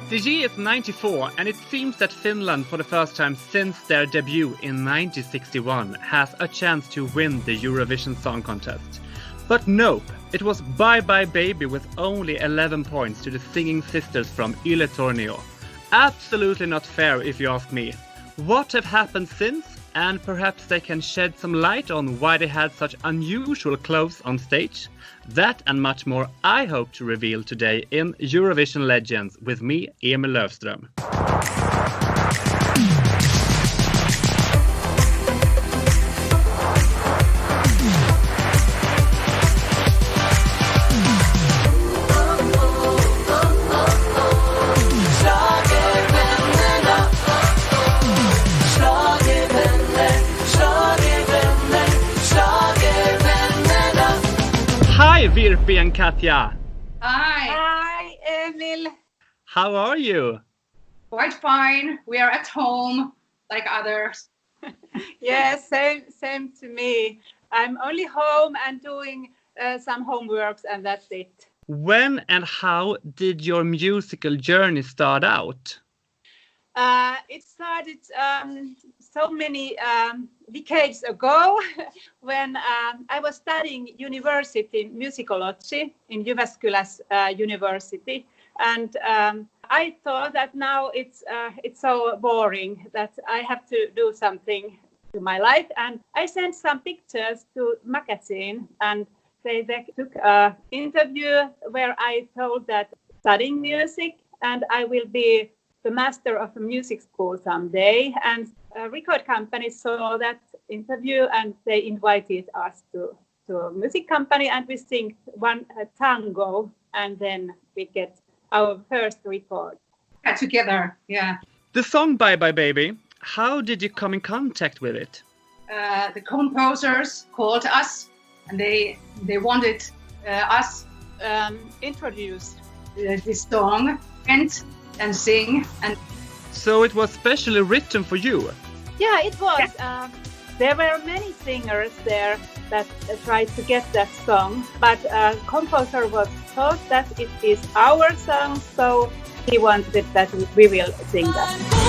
The year is 94, and it seems that Finland, for the first time since their debut in 1961, has a chance to win the Eurovision Song Contest. But nope, it was Bye Bye Baby with only 11 points to the singing sisters from Yle Tornio. Absolutely not fair if you ask me. What have happened since? And perhaps they can shed some light on why they had such unusual clothes on stage? That and much more I hope to reveal today in Eurovision Legends with me, Emil Löfström. Hi, Virpi and Katja. Hi. Hi, Emil. How are you? Quite fine. We are at home like others. Yes, same to me. I'm only home and doing some homeworks and that's it. When and how did your musical journey start out? It started so many decades ago when I was studying university musicology in Jyväskylä's university, and I thought that now it's so boring that I have to do something to my life, and I sent some pictures to magazine, and they took an interview where I told that studying music and I will be the master of a music school someday, and a record company saw that interview and they invited us to a music company, and we sing one tango, and then we get our first record. Together, yeah. The song Bye Bye Baby, how did you come in contact with it? The composers called us and they wanted us Introduce this song and sing. And So it was specially written for you? Yeah, it was. There were many singers there that tried to get that song, but composer was thought that it is our song, so he wanted that we will sing that.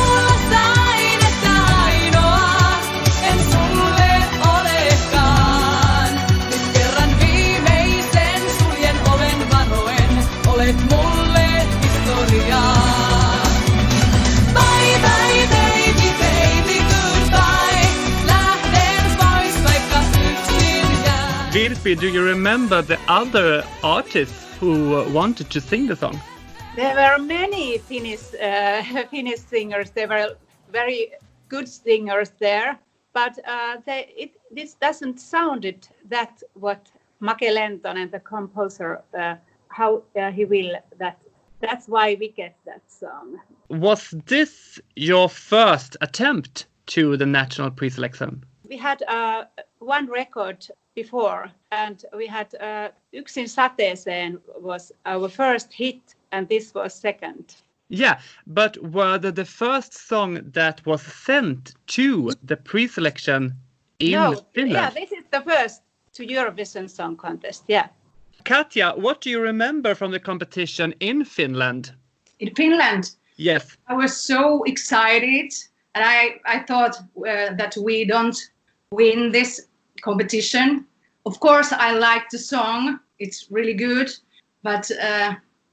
Virpi, do you remember the other artists who wanted to sing the song? There were many Finnish singers. There were very good singers there, but this doesn't sounded that what Make Lentonen, the composer, how he will that. That's why we get that song. Was this your first attempt to the national pre-selection? We had one record before, and we had Yksin sateeseen was our first hit, and this was second. Yeah, but were they the first song that was sent to the pre-selection in Finland? Yeah, this is the first to Eurovision Song Contest, yeah. Katja, what do you remember from the competition in Finland? in Finland, Yes. I was so excited, and I thought that we don't win this competition. Of course, I like the song; it's really good, but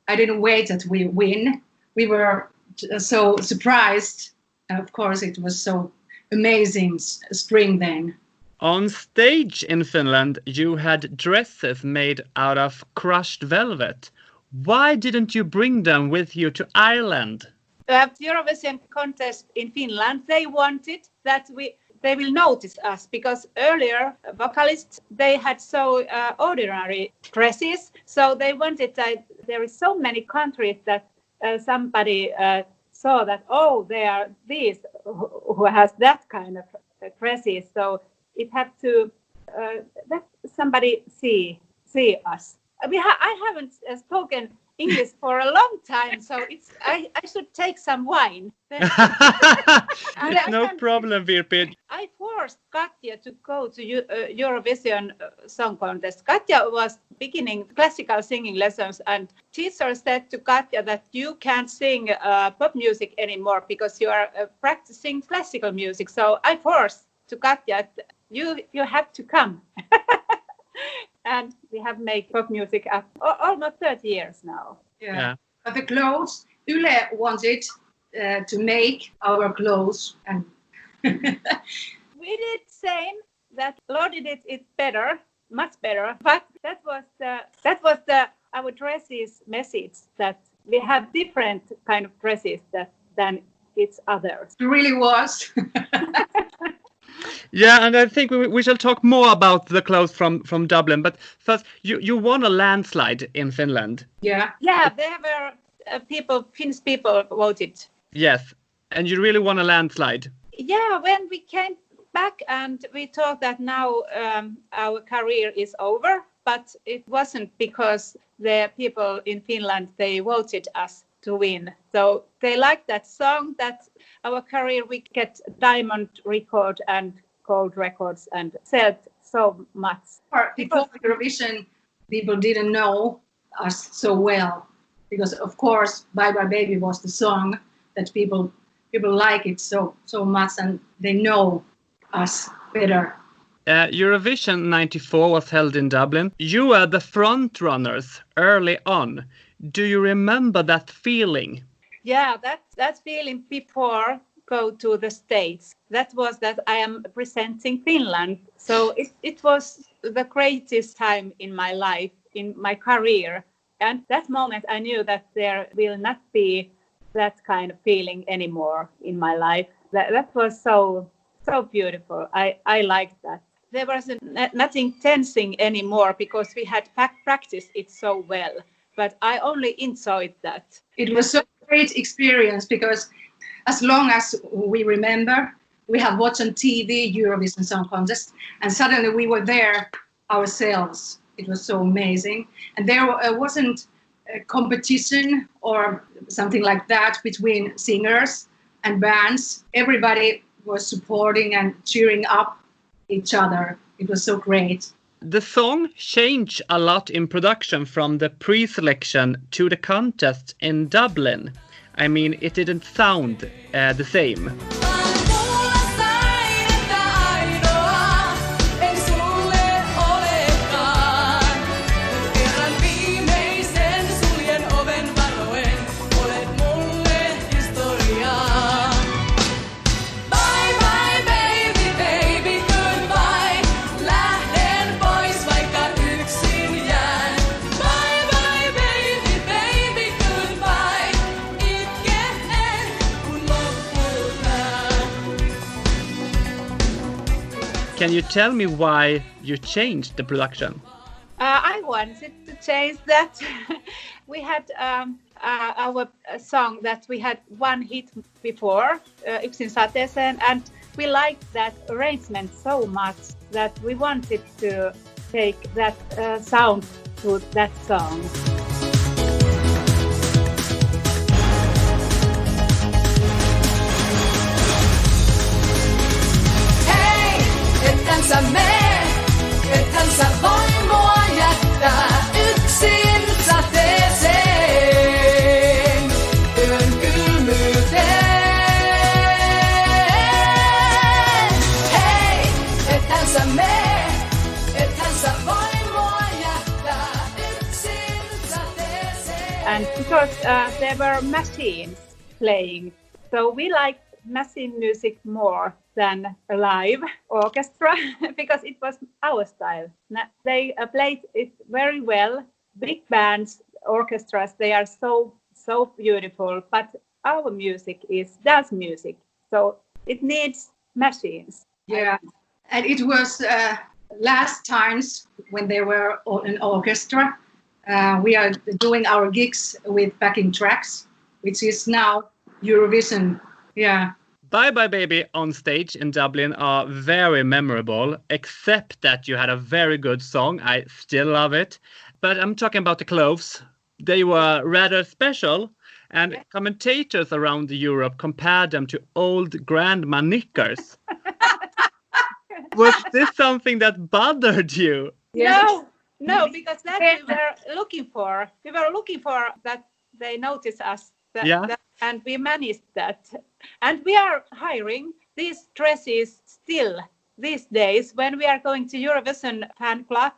I didn't wait that we win. We were so surprised, and of course, it was so amazing spring then. On stage in Finland, you had dresses made out of crushed velvet. Why didn't you bring them with you to Ireland? At Eurovision contest in Finland, they wanted that they will notice us, because earlier vocalists, they had so ordinary dresses. So they wanted that there is so many countries that somebody saw that, oh, there are these who has that kind of dresses. So it had to that somebody see us. I haven't spoken English for a long time, so I should take some wine. It's no problem, Virpi. I forced Katja to go to Eurovision Song Contest. Katja was beginning classical singing lessons, and teacher said to Katja that you can't sing pop music anymore because you are practicing classical music. So I forced to Katja, you have to come. And we have made pop music up almost 30 years now. Yeah. But the clothes, Yle wanted to make our clothes. And we did same. That Lord did it better, much better. But that was our dresses message, that we have different kind of dresses than each other. it really was. Yeah, and I think we shall talk more about the clothes from Dublin. But first, you won a landslide in Finland. Yeah. Yeah, there were Finnish people voted. Yes, and you really won a landslide. Yeah, when we came back and we thought that now our career is over, but it wasn't, because the people in Finland, they voted us to win. So they liked that song, that our career, we get diamond record and gold records and sold so much. Before Eurovision, people didn't know us so well, because of course Bye Bye Baby was the song that people like it so much, and they know us better. Eurovision '94 was held in Dublin. You were the front runners early on. Do you remember that feeling? Yeah, that feeling before go to the States. That was that I am presenting Finland. So it was the greatest time in my life, in my career. And that moment I knew that there will not be that kind of feeling anymore in my life. That was so beautiful. I liked that. There was nothing tensing anymore because we had practiced it so well. But I only enjoyed that. It was a great experience because as long as we remember, we have watched on TV Eurovision Song Contest, and suddenly we were there ourselves. It was so amazing. And there wasn't a competition or something like that between singers and bands. Everybody was supporting and cheering up each other. It was so great. The song changed a lot in production from the pre-selection to the contest in Dublin. I mean, it didn't sound the same. Can you tell me why you changed the production? I wanted to change that. We had our song that we had one hit before, Yksin sateeseen, and we liked that arrangement so much that we wanted to take that sound to that song. Ethän sä mene, ethän sä voi mua jättää yksin sateeseen, yön kylmyyteen. Hei, ethän sä mene, ethän sä voi mua jättää yksin sateeseen. And because there were machines playing, so we liked machine music more than a live orchestra because it was our style. They played it very well. Big bands, orchestras, they are so beautiful, but our music is dance music, so it needs machines. Yeah, and it was last times when they were an orchestra. We are doing our gigs with backing tracks, which is now Eurovision. Yeah. Bye Bye Baby on stage in Dublin are very memorable, except that you had a very good song. I still love it. But I'm talking about the clothes. They were rather special, and commentators around Europe compared them to old grandma knickers. Was this something that bothered you? Yes. No, because that we were looking for. We were looking for that they notice us. And we managed that. And we are hiring these dresses still these days when we are going to Eurovision fan club.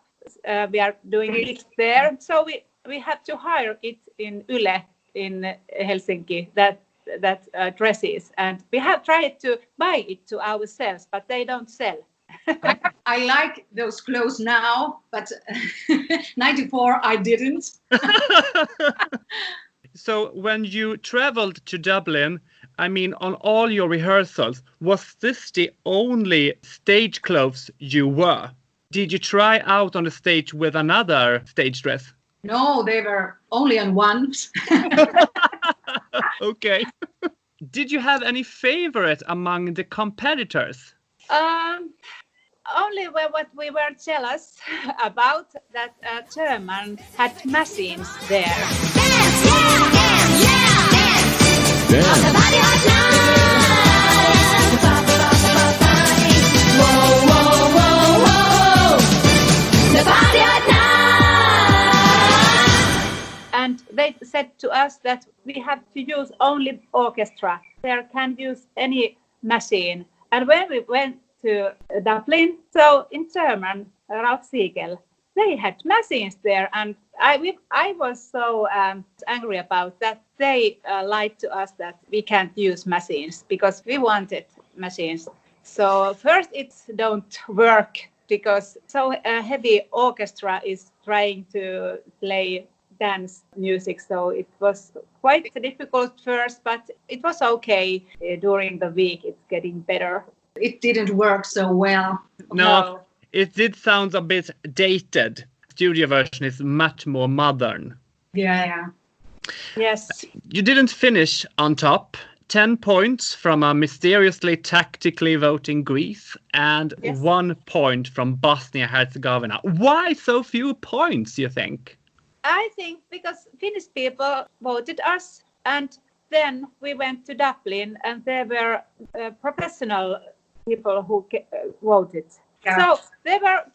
We are doing it there. So we have to hire it in Yle in Helsinki, that dresses. And we have tried to buy it to ourselves, but they don't sell. I like those clothes now, but 94 I didn't. So when you traveled to Dublin, I mean, on all your rehearsals, was this the only stage clothes you wore? Did you try out on the stage with another stage dress? No, they were only on one. Okay. Did you have any favorite among the competitors? Only what we were jealous about that German had machines there. And they said to us that we have to use only orchestra. There can use any machine. And when we went to Dublin, so in German, Rautsiegel, they had machines there, and I was so angry about that. They lied to us that we can't use machines because we wanted machines. So first it don't work because so heavy orchestra is trying to play dance music. So it was quite difficult first, but it was okay. During the week, it's getting better. It didn't work so well. No, it did sound a bit dated. Studio version is much more modern. Yeah. Yes. You didn't finish on top. 10 points from a mysteriously tactically voting Greece and 1 point from Bosnia-Herzegovina. Why so few points, you think? I think because Finnish people voted us, and then we went to Dublin, and there were professional people who voted. Yeah. So there were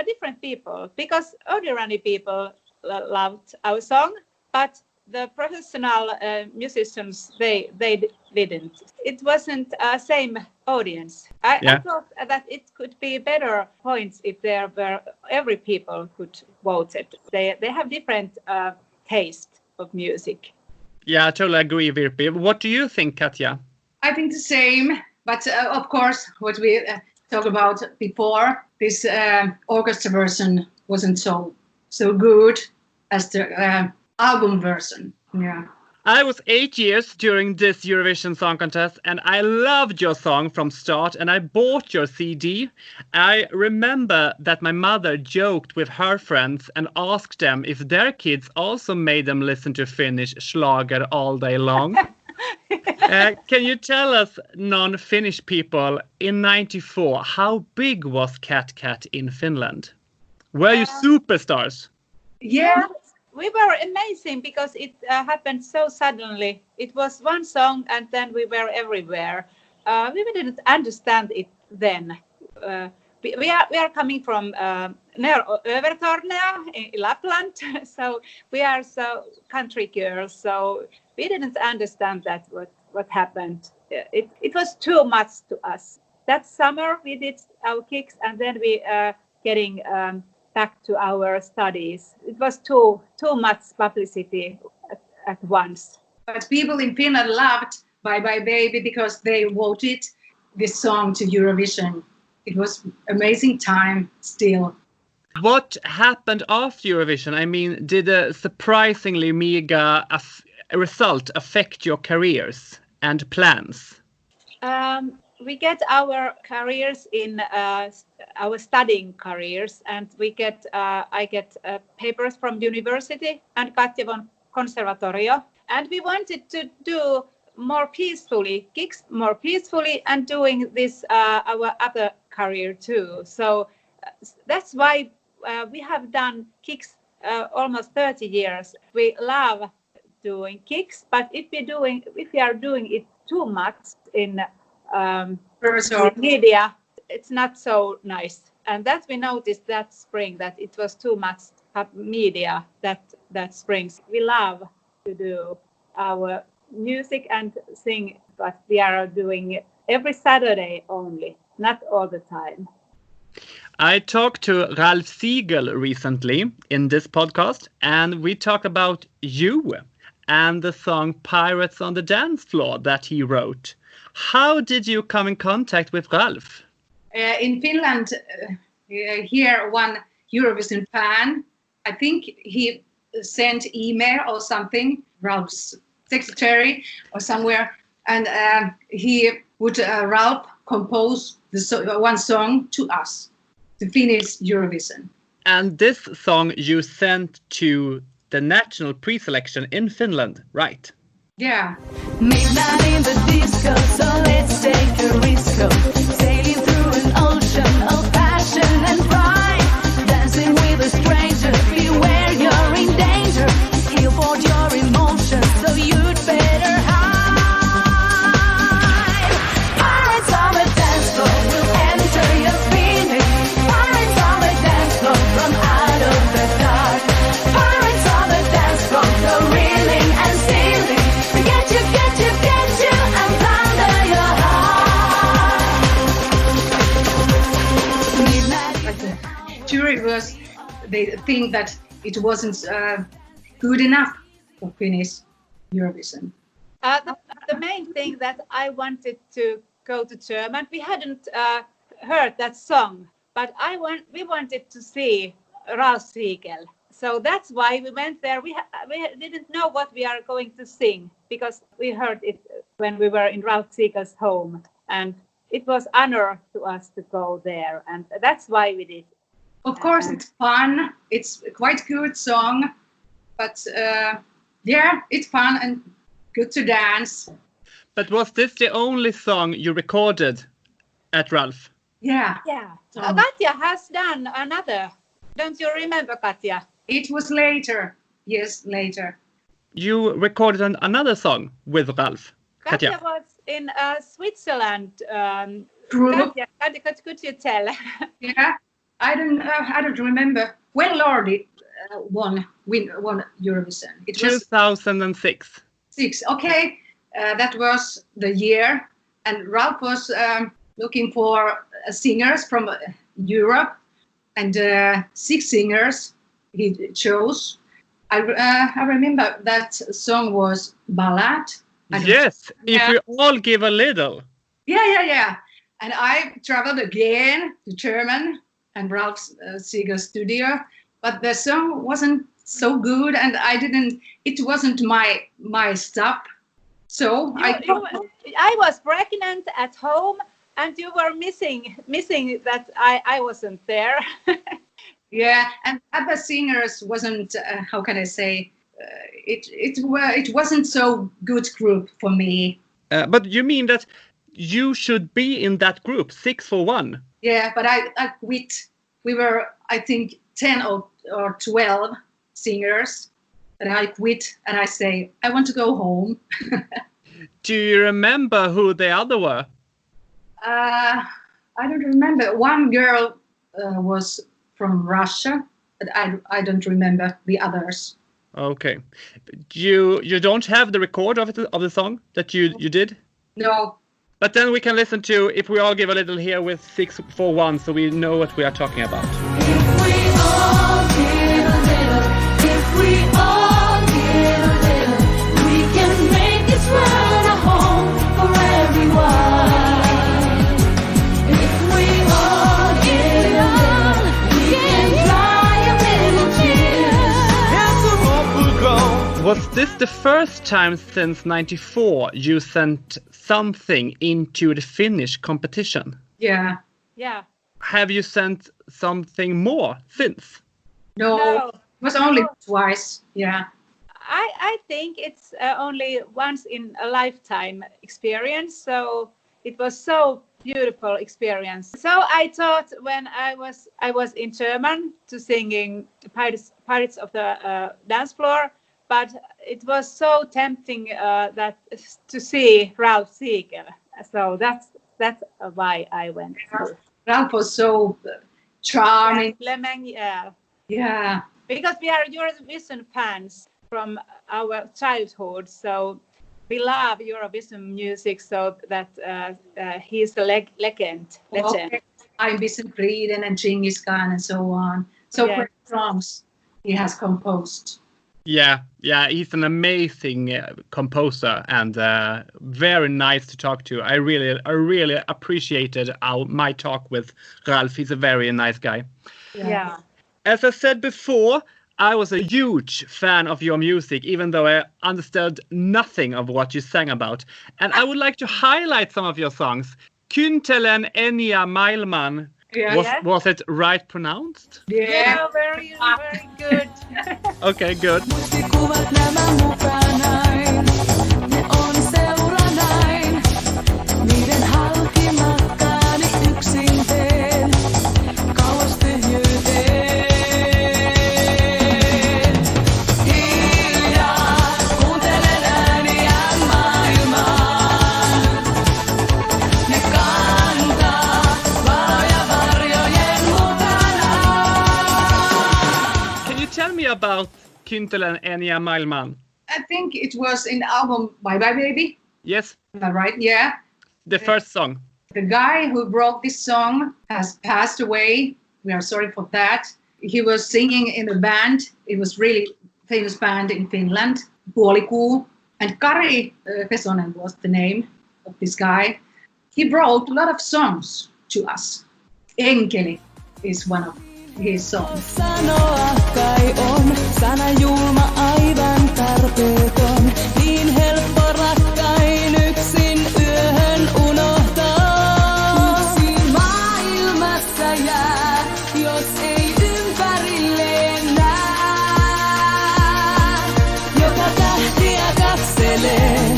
different people, because ordinary people loved our song, but the professional musicians, they didn't. It wasn't same audience. I thought that it could be better points if there were every people could vote it. They have different taste of music. Yeah, I totally agree, Virpi. What do you think, Katja? I think the same, but of course, what we talked about before, this orchestra version wasn't so good as the album version. Yeah. I was 8 years during this Eurovision Song Contest, and I loved your song from start, and I bought your CD. I remember that my mother joked with her friends and asked them if their kids also made them listen to Finnish Schlager all day long. Can you tell us, non-Finnish people, in '94, how big was CatCat in Finland? Were you superstars? Yeah. We were amazing because it happened so suddenly. It was one song and then we were everywhere. We didn't understand it then. We are coming from near Övertorneå in Lapland, so we are so country girls. So we didn't understand that what happened. It was too much to us. That summer we did our kicks and then we getting back to our studies. It was too much publicity at once. But people in Finland loved Bye Bye Baby because they voted this song to Eurovision. It was amazing time still. What happened after Eurovision? I mean, did a surprisingly meager result affect your careers and plans? We get our careers in our studying careers, and I get papers from university and Katja von Conservatorio, and we wanted to do more peacefully, gigs more peacefully, and doing this our other career too. So that's why we have done gigs almost 30 years. We love doing gigs, but if we are doing it too much in media, it's not so nice. And that we noticed that spring that it was too much media that spring. We love to do our music and sing, but we are doing every Saturday only, not all the time. I talked to Ralph Siegel recently in this podcast, and we talked about you and the song Pirates on the Dance Floor that he wrote. How did you come in contact with Ralph? In Finland, here one Eurovision fan, I think he sent email or something, Ralph's secretary or somewhere, and he would Ralph compose one song to us to finish Eurovision. And this song you sent to the national pre-selection in Finland, right? Yeah. Midnight in the disco, so let's take a risk. Sailing through an ocean of passion and pride. Dancing with a stranger, beware you're in danger. He'll forge your emotions, so you'd better hide. Pirates on the dance floor will enter your feeling. Pirates on the dance floor from out of the dark. Pirates on the dance floor go reeling and stealing. Get you, and plunder your heart. Jury was, they think that it wasn't good enough to finish Eurovision. The main thing that I wanted to go to Germany, we hadn't heard that song, but we wanted to see Ralph Siegel. So that's why we went there. We didn't know what we are going to sing because we heard it when we were in Ralph Siegel's home, and it was honor to us to go there, and that's why we did. Of course, it's fun. It's a quite good song, but yeah, it's fun and good to dance. But was this the only song you recorded at Ralph? Yeah. Yeah. Katja has done another. Don't you remember, Katja? It was later. Yes, later. You recorded another song with Ralph. Katja was in Switzerland. True. Katja, could you tell? Yeah. I don't remember when Lordi won Eurovision. It was 2006. 6. Okay, that was the year, and Ralph was looking for singers from Europe, and 6 singers he chose. I remember that song was Ballad. Yes, if we all give a little. Yeah. And I traveled again to Germany and Ralph's Siegel's studio, but the song wasn't so good, and it wasn't my stuff. So I was pregnant at home, and you were missing that I wasn't there. Yeah, and other singers wasn't. How can I say? It wasn't so good group for me. But you mean that you should be in that group, 6 for 1? Yeah, but I quit. We were, I think, 10 or 12 singers, and I quit. And I say, I want to go home. Do you remember who the other were? I don't remember. One girl was from Russia, but I don't remember the others. Okay. You don't have the record of the song that you did? No. But then we can listen to If We All Give a Little here with 6 for 1, so we know what we are talking about. If we all give a little, if we all give a little, we can make this world a home for everyone. If we all give a little, we can dry a million tears. And the hope will grow. Was this the first time since '94 you sent something into the Finnish competition? Yeah. Yeah. Have you sent something more since? No. It was only twice. Yeah. I think it's only once in a lifetime experience. So it was so beautiful experience. So I thought when I was in German to singing Pirates of the Dance Floor, but it was so tempting that to see Ralph Siegel. So that's why I went. Ralph was so charming. Yeah. Because we are Eurovision fans from our childhood, so we love Eurovision music. So that he's a legend. Okay. I'm Vincent Frieden and Genghis Khan and so on. So great songs he has composed. Yeah, he's an amazing composer and very nice to talk to. I really appreciated my talk with Ralph. He's a very nice guy. Yeah. As I said before, I was a huge fan of your music, even though I understood nothing of what you sang about. And I would like to highlight some of your songs. Kyntelen Enya Mailman. Yeah. Was it right pronounced? Yeah, very good. Okay, good. Muistikuvat nämä mukanain, ne on seuranain. Niiden halki matkaani yksin teen, kauas tyhjyyteen. Hiljaa kuuntelen ääniä maailmaan. Ne kantaa valoja varjojen mukana. Can you tell me about Kyntelen Enya Mailman? I think it was in the album Bye Bye Baby. Yes, Am I right? Yeah. the first song. The guy who wrote this song has passed away. We are sorry for that. He was singing in a band. It was really famous band in Finland, Puolikuu. And Kari Pesonen was the name of this guy. He wrote a lot of songs to us. Enkeli is one of his songs. Sanoa kai on sana julma aivan tarpeeton. Niin helppo rakkain yksin yöhön unohtaa. Yksin maailmassa jää, jos ei ympärilleen näe. Joka tähtiä katselee,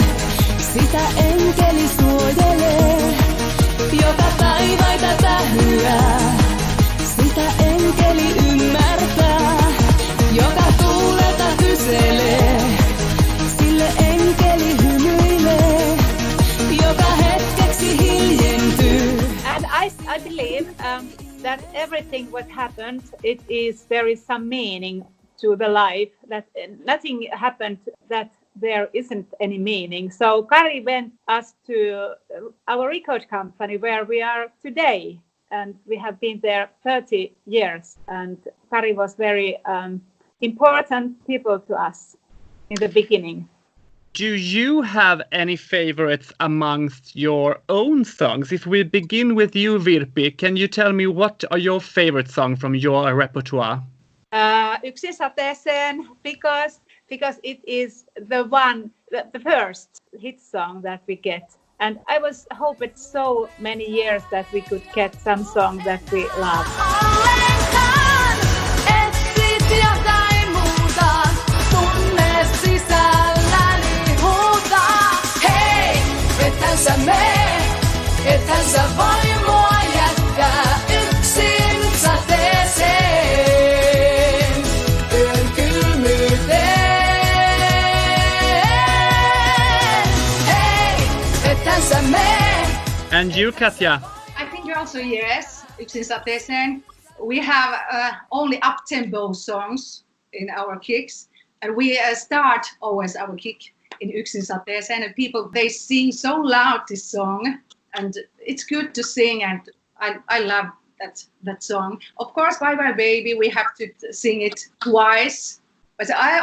sitä enkeli suojelee. Joka taivaita tähyää, sitä enkeli ymmärtää. Joka tuulelta kyselee, sille enkeli hymyilee. Joka hetkeksi hiljentyy. And I believe that everything what happened, there is some meaning to the life. That nothing happened that there isn't any meaning. So Kari went us to our record company where we are today, and we have been there 30 years. And Kari was very important people to us in the beginning. Do you have any favorites amongst your own songs? If we begin with you, Virpi, can you tell me what are your favorite songs from your repertoire? Yksin sateeseen, because it is the first hit song that we get. And I was hoping so many years that we could get some song that we love. Ollenkaan etsit jotain muuta, tunne sisälläni huutaa. Hei, ethän sä mene, ethän sä voi mua jättää yksin sateeseen, yön kylmyyteen. Hei, ethän sä mene. And you, Katja? I think also yes, Yksin Sateeseen. We have only up-tempo songs in our kicks. And we start always our kick in Yksin Sateeseen. And people, they sing so loud this song. And it's good to sing, and I love that song. Of course, Bye Bye Baby, we have to sing it twice. But I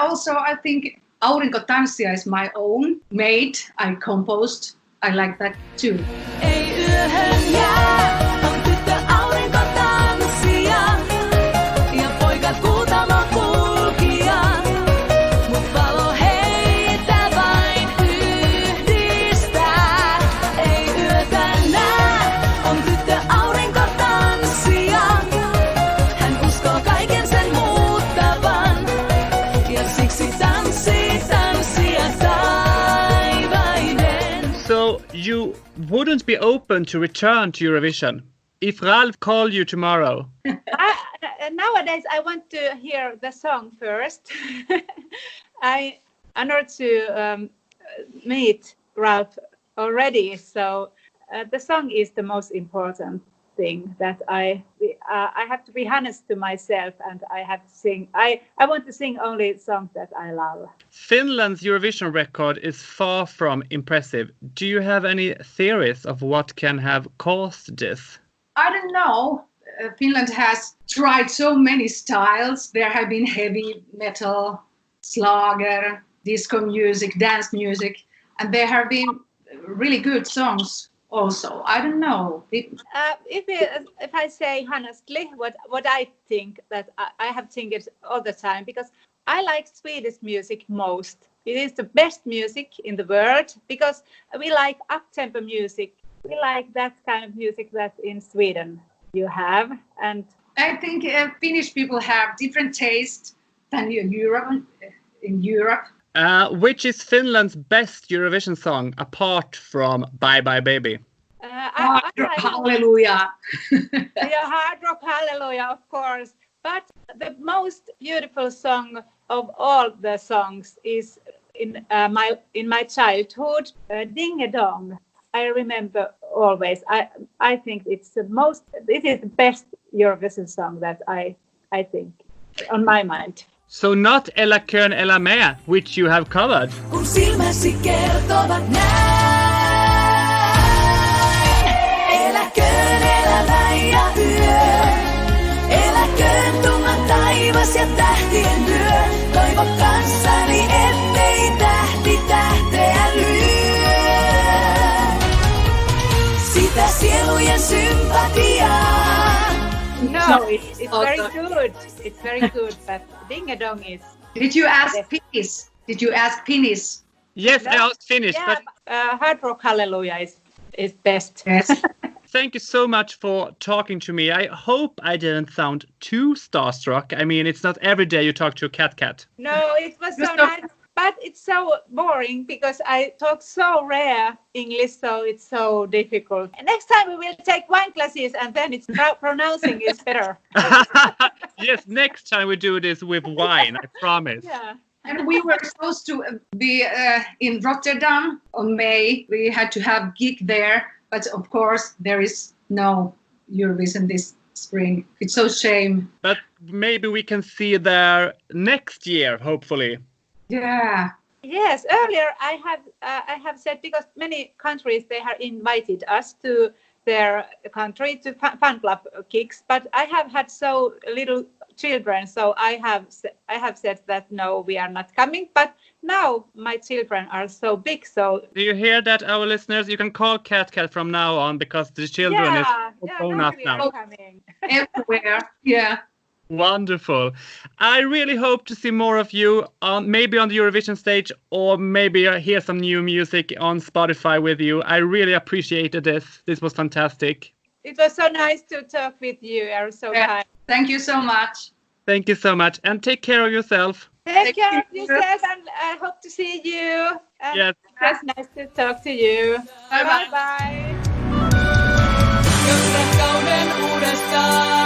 think Aurinko Tanssia is my own made. I composed. I like that too. Ei yöhön jää, on tyttö aurinko tanssia ja poika kuutamo kulkija. Mut valo heitä vain yhdistää. Ei yötä näe, on tyttö aurinko tanssia. Hän uskoo kaiken sen muuttavan ja siksi tanssii tanssia taivaiden. So you wouldn't be open to return to Eurovision if Ralph called you tomorrow? Nowadays, I want to hear the song first. I honored to meet Ralph already, so the song is the most important thing that I have to be honest to myself, and I have to sing. I want to sing only songs that I love. Finland's Eurovision record is far from impressive. Do you have any theories of what can have caused this? I don't know. Finland has tried so many styles. There have been heavy metal, Schlager, disco music, dance music, and there have been really good songs also. I don't know. If I say honestly, what I think, that I have think it all the time, because I like Swedish music most. It is the best music in the world because we like up-tempo music. We like that kind of music that in Sweden you have. And I think Finnish people have different taste than in Europe. Which is Finland's best Eurovision song apart from Bye Bye Baby? Hard rock, hallelujah. Yeah, hard rock, hallelujah, of course. But the most beautiful song of all the songs is in my childhood, Ding a Dong. I remember always. I think it is the best Eurovision song that I think on my mind. So not Älä Kön Älä Mä, which you have covered. Kun silmäsi kertovat näin. Eläköön elämä ja yö. Eläköön tumman taivas ja tähtien yö. Toivo kanssani, ettei tähti tähteä lyö. Sitä sielujen sympatiaa. No, it's very good. It's very good, but Ding a Dong is. Did you ask Finnish? Did you ask Finnish? Yes, I asked Finnish, Yeah, but hard rock, hallelujah is best. Yes. thank you so much for talking to me. I hope I didn't sound too starstruck. I mean, it's not every day you talk to a CatCat. No, it was so nice. But it's so boring because I talk so rare English, so it's so difficult. Next time we will take wine classes and then it's pronouncing is better. Yes, next time we do this with wine, I promise. Yeah. And we were supposed to be in Rotterdam on May. We had to have gig there, but of course there is no Eurovision this spring. It's so shame. But maybe we can see there next year, hopefully. Yeah. Yes, earlier I have said, because many countries they have invited us to their country to fan club gigs, but I have had so little children, so I have said that no, we are not coming. But now my children are so big, so do you hear that, our listeners? You can call CatCat from now on because the children is grown up now. Coming. Everywhere. Yeah. Wonderful. I really hope to see more of you maybe on the Eurovision stage, or maybe hear some new music on Spotify with you. I really appreciated this. This was fantastic. It was so nice to talk with you. You are so kind. Thank you so much. Thank you so much. And take care of yourself. Take care of yourself, and I hope to see you. And Yes. It was nice to talk to you. Bye-bye. Bye-bye. Jos rakkauden uudestaan.